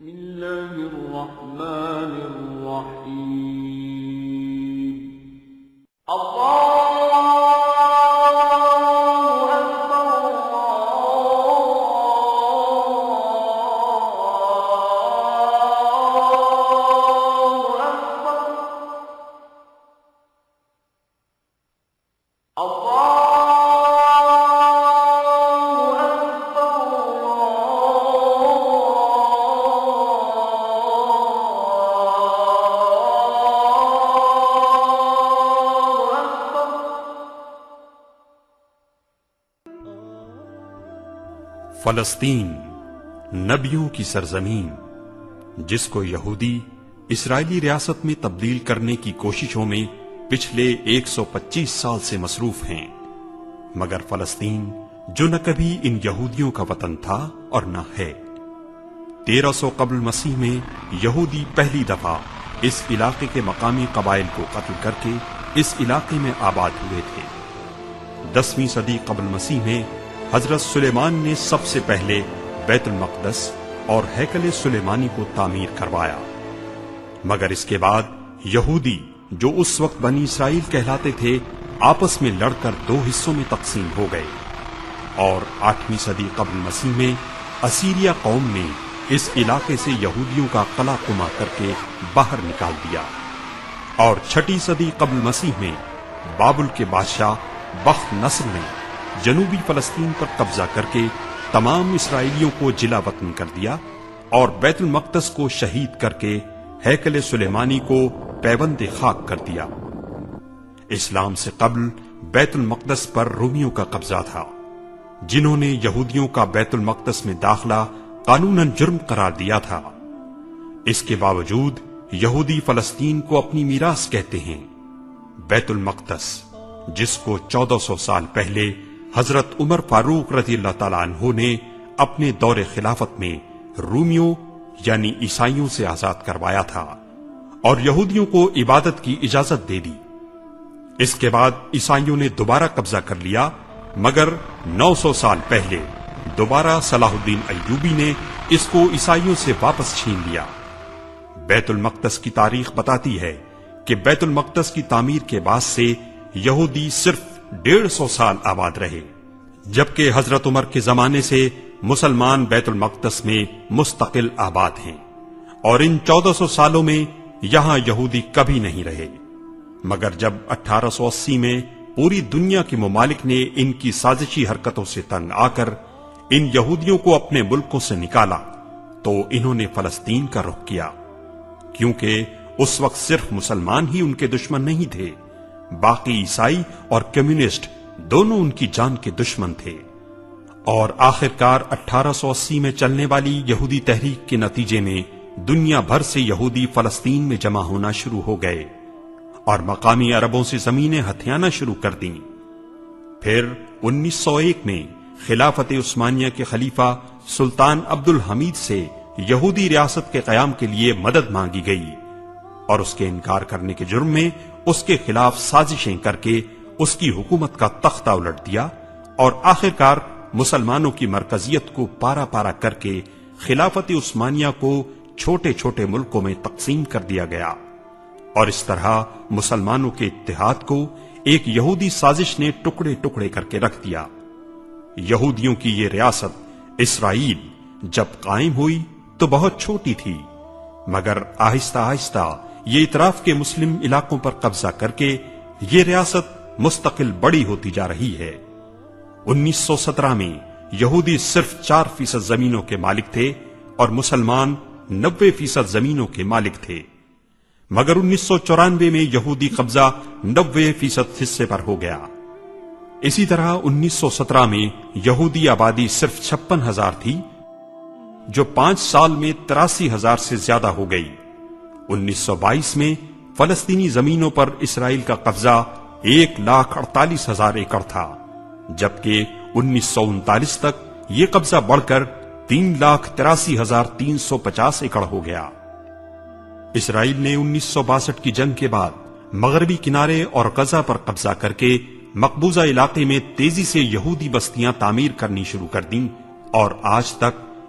بسم اللہ الرحمن الرحیم فلسطین نبیوں کی سرزمین، جس کو یہودی اسرائیلی ریاست میں تبدیل کرنے کی کوششوں میں پچھلے 125 سال سے مصروف ہیں، مگر فلسطین جو نہ کبھی ان یہودیوں کا وطن تھا اور نہ ہے۔ 1300 قبل مسیح میں یہودی پہلی دفعہ اس علاقے کے مقامی قبائل کو قتل کر کے اس علاقے میں آباد ہوئے تھے۔ 10ویں صدی قبل مسیح میں حضرت سلیمان نے سب سے پہلے بیت المقدس اور ہیکل سلیمانی کو تعمیر کروایا، مگر اس کے بعد یہودی جو اس وقت بنی اسرائیل کہلاتے تھے آپس میں لڑ کر 2 حصوں میں تقسیم ہو گئے، اور 8ویں صدی قبل مسیح میں اسیریا قوم نے اس علاقے سے یہودیوں کا قلع قمع کر کے باہر نکال دیا، اور 6 صدی قبل مسیح میں بابل کے بادشاہ بخت نصر نے جنوبی فلسطین پر قبضہ کر کے تمام اسرائیلیوں کو جلا وطن کر دیا اور بیت المقدس کو شہید کر کے ہیکل سلیمانی کو پیوند خاک کر دیا۔ اسلام سے قبل بیت المقدس پر رومیوں کا قبضہ تھا، جنہوں نے یہودیوں کا بیت المقدس میں داخلہ قانوناً جرم قرار دیا تھا۔ اس کے باوجود یہودی فلسطین کو اپنی میراث کہتے ہیں۔ بیت المقدس، جس کو 1400 سال پہلے حضرت عمر فاروق رضی اللہ تعالیٰ عنہ نے اپنے دور خلافت میں رومیوں یعنی عیسائیوں سے آزاد کروایا تھا اور یہودیوں کو عبادت کی اجازت دے دی۔ اس کے بعد عیسائیوں نے دوبارہ قبضہ کر لیا، مگر 900 سال پہلے دوبارہ صلاح الدین ایوبی نے اس کو عیسائیوں سے واپس چھین لیا۔ بیت المقدس کی تاریخ بتاتی ہے کہ بیت المقدس کی تعمیر کے بعد سے یہودی صرف 150 سال آباد رہے، جبکہ حضرت عمر کے زمانے سے مسلمان بیت المقدس میں مستقل آباد ہیں، اور ان 1400 سالوں میں یہاں یہودی کبھی نہیں رہے۔ مگر جب 1880 میں پوری دنیا کے ممالک نے ان کی سازشی حرکتوں سے تنگ آ کر ان یہودیوں کو اپنے ملکوں سے نکالا تو انہوں نے فلسطین کا رخ کیا، کیونکہ اس وقت صرف مسلمان ہی ان کے دشمن نہیں تھے، باقی عیسائی اور کمیونسٹ دونوں ان کی جان کے دشمن تھے۔ اور آخرکار 1880 میں چلنے والی یہودی تحریک کے نتیجے میں دنیا بھر سے یہودی فلسطین میں جمع ہونا شروع ہو گئے اور مقامی عربوں سے زمینیں ہتھیانا شروع کر دیں۔ پھر 1901 میں خلافت عثمانیہ کے خلیفہ سلطان عبد الحمید سے یہودی ریاست کے قیام کے لیے مدد مانگی گئی، اور اس کے انکار کرنے کے جرم میں اس کے خلاف سازشیں کر کے اس کی حکومت کا تختہ الٹ دیا، اور آخرکار مسلمانوں کی مرکزیت کو پارا پارا کر کے خلافت عثمانیہ کو چھوٹے چھوٹے ملکوں میں تقسیم کر دیا گیا، اور اس طرح مسلمانوں کے اتحاد کو ایک یہودی سازش نے ٹکڑے ٹکڑے کر کے رکھ دیا۔ یہودیوں کی یہ ریاست اسرائیل جب قائم ہوئی تو بہت چھوٹی تھی، مگر آہستہ آہستہ یہ اطراف کے مسلم علاقوں پر قبضہ کر کے یہ ریاست مستقل بڑی ہوتی جا رہی ہے۔ 1917 میں یہودی صرف 4% زمینوں کے مالک تھے اور مسلمان 90% زمینوں کے مالک تھے، مگر 1994 میں یہودی قبضہ 90% حصے پر ہو گیا۔ اسی طرح 1917 میں یہودی آبادی صرف 56,000 تھی، جو 5 سال میں 83,000 سے زیادہ ہو گئی۔ 1922 میں فلسطینی زمینوں پر اسرائیل کا قبضہ 1,48,000 ایکڑ تھا، جبکہ 1939 تک یہ قبضہ بڑھ کر 3,83,350 ایکڑ ہو گیا۔ اسرائیل نے 1962 کی جنگ کے بعد مغربی کنارے اور غزہ پر قبضہ کر کے مقبوضہ علاقے میں تیزی سے یہودی بستیاں تعمیر کرنی شروع کر دیں، اور آج تک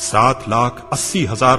7,80,000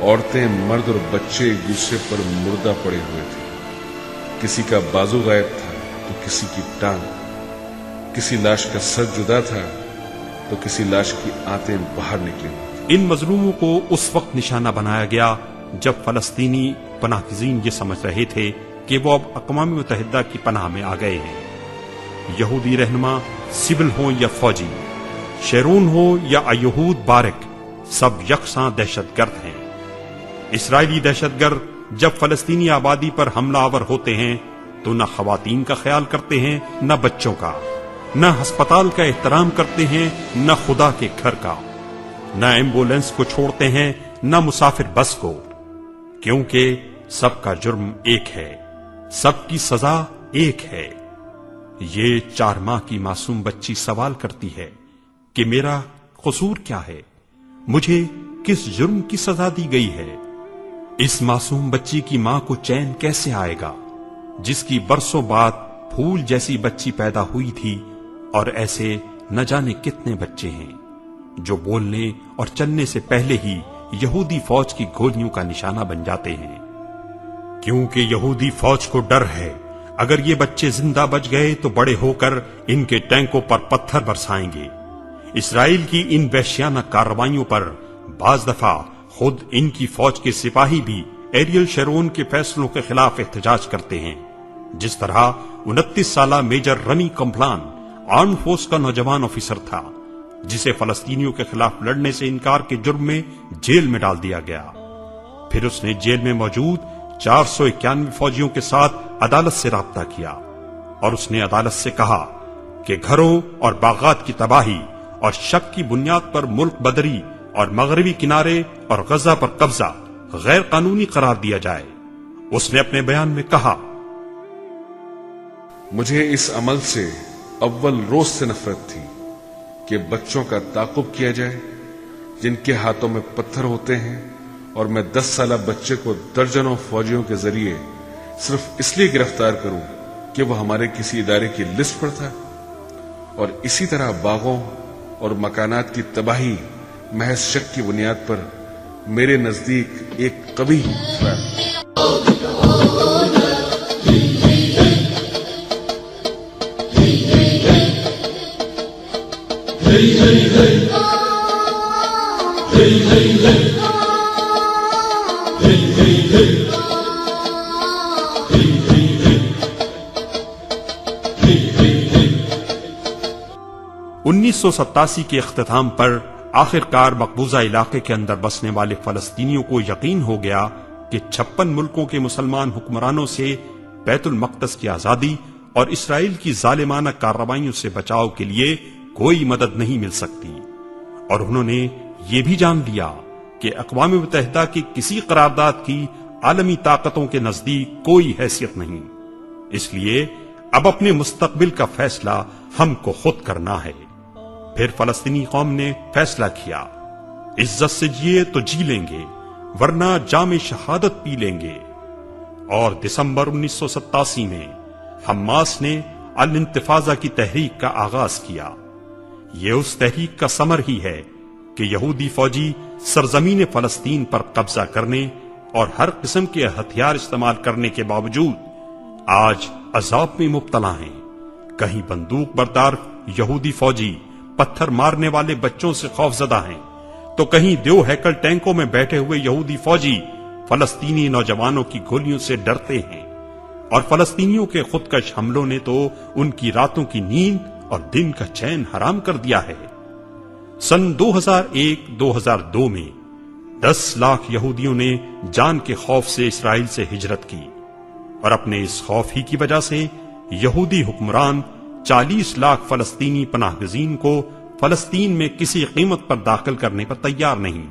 عورتیں، مرد اور بچے ایک دوسرے پر مردہ پڑے ہوئے تھے۔ کسی کا بازو غائب تھا تو کسی کی ٹانگ، کسی لاش کا سر جدا تھا تو کسی لاش کی آنتیں باہر نکلی۔ ان مظلوموں کو اس وقت نشانہ بنایا گیا جب فلسطینی پناہ گزین یہ سمجھ رہے تھے کہ وہ اب اقوام متحدہ کی پناہ میں آ گئے ہیں۔ یہودی رہنما سول ہوں یا فوجی، شیرون ہو یا یہود بارک، سب یکساں دہشت گرد ہیں۔ اسرائیلی دہشت گرد جب فلسطینی آبادی پر حملہ آور ہوتے ہیں تو نہ خواتین کا خیال کرتے ہیں، نہ بچوں کا، نہ ہسپتال کا احترام کرتے ہیں، نہ خدا کے گھر کا، نہ ایمبولینس کو چھوڑتے ہیں، نہ مسافر بس کو، کیونکہ سب کا جرم ایک ہے، سب کی سزا ایک ہے۔ یہ 4 ماہ کی معصوم بچی سوال کرتی ہے کہ میرا قصور کیا ہے، مجھے کس جرم کی سزا دی گئی ہے؟ اس معصوم بچی کی ماں کو چین کیسے آئے گا جس کی برسوں بعد پھول جیسی بچی پیدا ہوئی تھی، اور ایسے نہ جانے کتنے بچے ہیں جو بولنے اور چلنے سے پہلے ہی یہودی فوج کی گولیوں کا نشانہ بن جاتے ہیں، کیونکہ یہودی فوج کو ڈر ہے اگر یہ بچے زندہ بچ گئے تو بڑے ہو کر ان کے ٹینکوں پر پتھر برسائیں گے۔ اسرائیل کی ان وحشیانہ کارروائیوں پر بعض دفعہ خود ان کی فوج کے سپاہی بھی ایریل شیرون کے فیصلوں کے خلاف احتجاج کرتے ہیں، جس طرح 29 سالہ میجر رمی کمپلان آرم فورس کا نوجوان آفیسر تھا جسے فلسطینیوں کے خلاف لڑنے سے انکار کے جرم میں جیل میں ڈال دیا گیا۔ پھر اس نے جیل میں موجود 491 فوجیوں کے ساتھ عدالت سے رابطہ کیا، اور اس نے عدالت سے کہا کہ گھروں اور باغات کی تباہی اور شک کی بنیاد پر ملک بدری اور مغربی کنارے اور غزہ پر قبضہ غیر قانونی قرار دیا جائے۔ اس نے اپنے بیان میں کہا، مجھے اس عمل سے اول روز سے نفرت تھی کہ بچوں کا تعاقب کیا جائے جن کے ہاتھوں میں پتھر ہوتے ہیں، اور میں 10 سالہ بچے کو درجنوں فوجیوں کے ذریعے صرف اس لیے گرفتار کروں کہ وہ ہمارے کسی ادارے کی لسٹ پر تھا۔ اور اسی طرح باغوں اور مکانات کی تباہی محض شک کی بنیاد پر میرے نزدیک ایک قبیح خیال ہے۔ انیس 1987 کے اختتام پر آخرکار مقبوضہ علاقے کے اندر بسنے والے فلسطینیوں کو یقین ہو گیا کہ 56 ملکوں کے مسلمان حکمرانوں سے بیت المقدس کی آزادی اور اسرائیل کی ظالمانہ کارروائیوں سے بچاؤ کے لیے کوئی مدد نہیں مل سکتی، اور انہوں نے یہ بھی جان لیا کہ اقوام متحدہ کی کسی قرارداد کی عالمی طاقتوں کے نزدیک کوئی حیثیت نہیں۔ اس لیے اب اپنے مستقبل کا فیصلہ ہم کو خود کرنا ہے۔ پھر فلسطینی قوم نے فیصلہ کیا، عزت سے جیے تو جی لیں گے ورنہ جام شہادت پی لیں گے۔ اور دسمبر 1987 میں حماس نے الانتفاضہ کی تحریک کا آغاز کیا۔ یہ اس تحریک کا ثمر ہی ہے کہ یہودی فوجی سرزمین فلسطین پر قبضہ کرنے اور ہر قسم کے ہتھیار استعمال کرنے کے باوجود آج عذاب میں مبتلا ہیں۔ کہیں بندوق بردار یہودی فوجی پتھر مارنے والے بچوں سے خوفزدہ ہیں، تو کہیں دیو ہیکل ٹینکوں میں بیٹھے ہوئے یہودی فوجی فلسطینی نوجوانوں کی گولیوں سے ڈرتے ہیں، اور فلسطینیوں کے خودکش حملوں نے تو ان کی راتوں کی نیند اور دن کا چین حرام کر دیا ہے۔ سن 2001-2002 میں 10 لاکھ یہودیوں نے جان کے خوف سے اسرائیل سے ہجرت کی، اور اپنے اس خوف ہی کی وجہ سے یہودی حکمران 40 لاکھ فلسطینی پناہ گزین کو فلسطین میں کسی قیمت پر داخل کرنے پر تیار نہیں،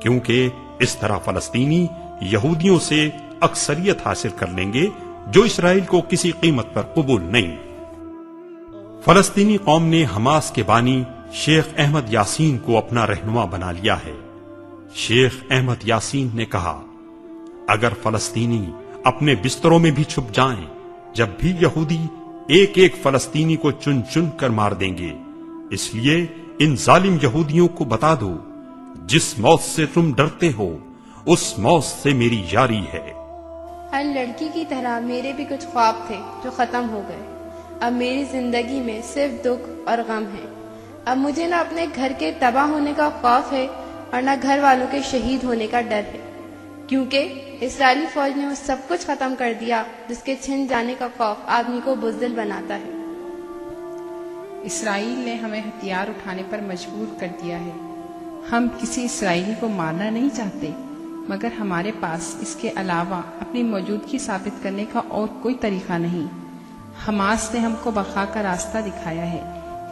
کیونکہ اس طرح فلسطینی یہودیوں سے اکثریت حاصل کر لیں گے جو اسرائیل کو کسی قیمت پر قبول نہیں۔ فلسطینی قوم نے حماس کے بانی شیخ احمد یاسین کو اپنا رہنما بنا لیا ہے۔ شیخ احمد یاسین نے کہا، اگر فلسطینی اپنے بستروں میں بھی چھپ جائیں، جب بھی یہودی ایک ایک فلسطینی کو چن چن کر مار دیں گے، اس لیے ان ظالم یہودیوں کو بتا دو، جس موت سے تم ڈرتے ہو اس موت سے میری یاری ہے۔ ہر لڑکی کی طرح میرے بھی کچھ خواب تھے جو ختم ہو گئے۔ اب میری زندگی میں صرف دکھ اور غم ہے۔ اب مجھے نہ اپنے گھر کے تباہ ہونے کا خوف ہے اور نہ گھر والوں کے شہید ہونے کا ڈر ہے، کیونکہ اسرائیلی فوج نے وہ سب کچھ ختم کر دیا جس کے چھن جانے کا خوف آدمی کو بزدل بناتا ہے۔ اسرائیل نے ہمیں ہتھیار اٹھانے پر مجبور کر دیا ہے۔ ہم کسی اسرائیلی کو مارنا نہیں چاہتے، مگر ہمارے پاس اس کے علاوہ اپنی موجودگی ثابت کرنے کا اور کوئی طریقہ نہیں۔ حماس نے ہم کو بقا کا راستہ دکھایا ہے۔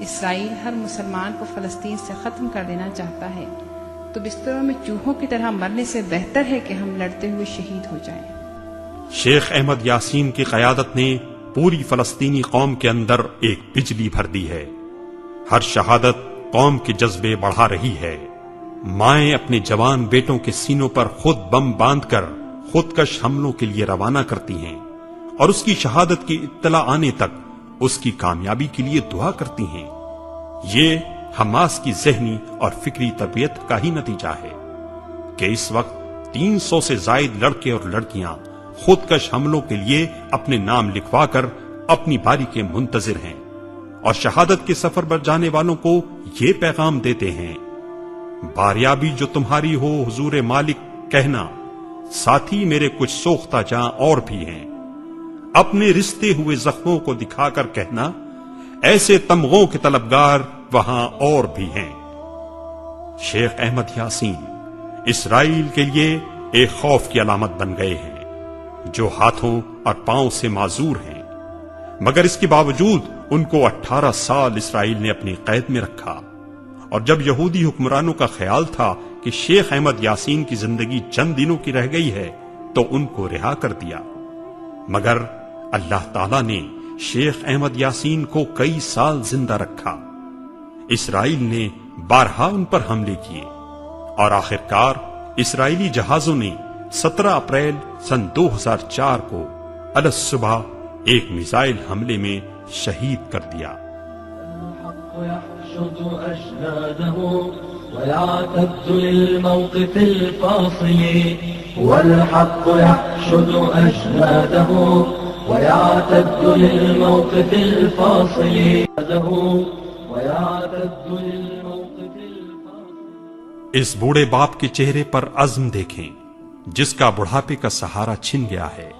اسرائیل ہر مسلمان کو فلسطین سے ختم کر دینا چاہتا ہے، تو بستروں میں چوہوں کی طرح مرنے سے بہتر ہے کہ ہم لڑتے ہوئے شہید ہو جائیں۔ شیخ احمد یاسین کی قیادت نے پوری فلسطینی قوم کے اندر ایک بجلی بھر دی ہے۔ ہر شہادت قوم کے جذبے بڑھا رہی ہے۔ مائیں اپنے جوان بیٹوں کے سینوں پر خود بم باندھ کر خودکش حملوں کے لیے روانہ کرتی ہیں اور اس کی شہادت کی اطلاع آنے تک اس کی کامیابی کے لیے دعا کرتی ہیں۔ یہ حماس کی ذہنی اور فکری تربیت کا ہی نتیجہ ہے کہ اس وقت 300 سے زائد لڑکے اور لڑکیاں خودکش حملوں کے لیے اپنے نام لکھوا کر اپنی باری کے منتظر ہیں اور شہادت کے سفر پر جانے والوں کو یہ پیغام دیتے ہیں: باریابی جو تمہاری ہو حضور مالک کہنا، ساتھی میرے کچھ سوختہ جاں اور بھی ہیں۔ اپنے رشتے ہوئے زخموں کو دکھا کر کہنا، ایسے تمغوں کے طلبگار وہاں اور بھی ہیں۔ شیخ احمد یاسین اسرائیل کے لیے ایک خوف کی علامت بن گئے ہیں، جو ہاتھوں اور پاؤں سے معذور ہیں، مگر اس کے باوجود ان کو 18 سال اسرائیل نے اپنی قید میں رکھا، اور جب یہودی حکمرانوں کا خیال تھا کہ شیخ احمد یاسین کی زندگی چند دنوں کی رہ گئی ہے تو ان کو رہا کر دیا، مگر اللہ تعالیٰ نے شیخ احمد یاسین کو کئی سال زندہ رکھا۔ اسرائیل نے بارہا ان پر حملے کیے اور آخرکار اسرائیلی جہازوں نے 17 اپریل سن 2004 کو الصبح ایک میزائل حملے میں شہید کر دیا۔ يحشد أجناده ويعتد للموقف الفاصل، والحق يحشد أجناده ويعتد للموقف الفاصل، ويعتد للموقف الفاصل۔ اس بوڑھے باپ کے چہرے پر عزم دیکھیں جس کا بڑھاپے کا سہارا چھن گیا ہے۔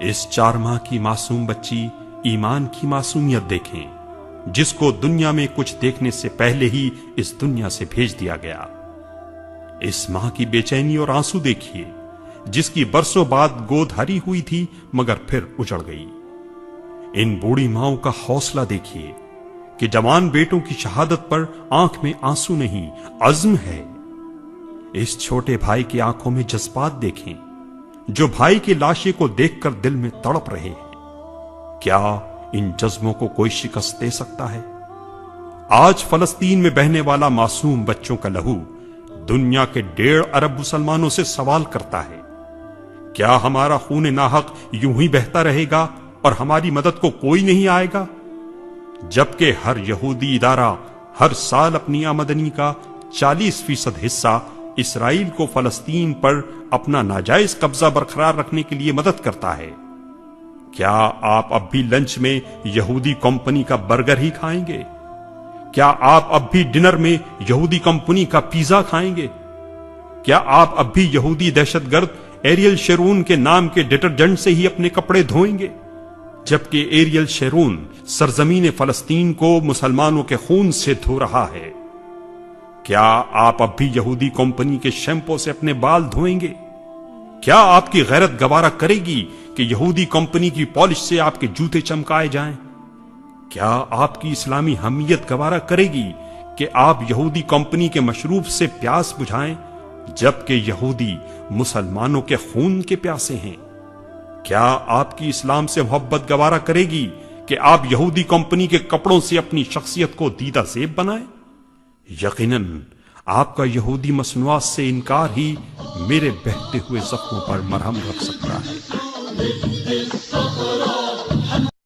اس 4 ماہ کی معصوم بچی ایمان کی معصومیت دیکھیں جس کو دنیا میں کچھ دیکھنے سے پہلے ہی اس دنیا سے بھیج دیا گیا۔ اس ماں کی بے چینی اور آنسو دیکھیے جس کی برسوں بعد گود ہری ہوئی تھی مگر پھر اجڑ گئی۔ ان بوڑھی ماؤں کا حوصلہ دیکھیے کہ جوان بیٹوں کی شہادت پر آنکھ میں آنسو نہیں، عزم ہے۔ اس چھوٹے بھائی کی آنکھوں میں جذبات دیکھیں جو بھائی کی لاشیں کو دیکھ کر دل میں تڑپ رہے ہیں۔ کیا ان جذبوں کو کوئی شکست دے سکتا ہے؟ آج فلسطین میں بہنے والا معصوم بچوں کا لہو دنیا کے 1.5 ارب مسلمانوں سے سوال کرتا ہے، کیا ہمارا خون ناحق یوں ہی بہتا رہے گا اور ہماری مدد کو کوئی نہیں آئے گا؟ جبکہ ہر یہودی ادارہ ہر سال اپنی آمدنی کا 40% حصہ اسرائیل کو فلسطین پر اپنا ناجائز قبضہ برقرار رکھنے کے لیے مدد کرتا ہے۔ کیا آپ اب بھی لنچ میں یہودی کمپنی کا برگر ہی کھائیں گے؟ کیا آپ اب بھی ڈنر میں یہودی کمپنی کا پیزا کھائیں گے؟ کیا آپ اب بھی یہودی دہشت گرد ایریل شیرون کے نام کے ڈٹرجنٹ سے ہی اپنے کپڑے دھوئیں گے؟ جبکہ ایریل شیرون سرزمین فلسطین کو مسلمانوں کے خون سے دھو رہا ہے۔ کیا آپ اب بھی یہودی کمپنی کے شیمپو سے اپنے بال دھوئیں گے؟ کیا آپ کی غیرت گوارا کرے گی کہ یہودی کمپنی کی پالش سے آپ کے جوتے چمکائے جائیں؟ کیا آپ کی اسلامی حمیت گوارا کرے گی کہ آپ یہودی کمپنی کے مشروب سے پیاس بجھائیں جبکہ یہودی مسلمانوں کے خون کے پیاسے ہیں؟ کیا آپ کی اسلام سے محبت گوارا کرے گی کہ آپ یہودی کمپنی کے کپڑوں سے اپنی شخصیت کو دیدہ زیب بنائیں؟ یقیناً آپ کا یہودی مصنوعات سے انکار ہی میرے بہتے ہوئے زخموں پر مرہم رکھ سکتا ہے۔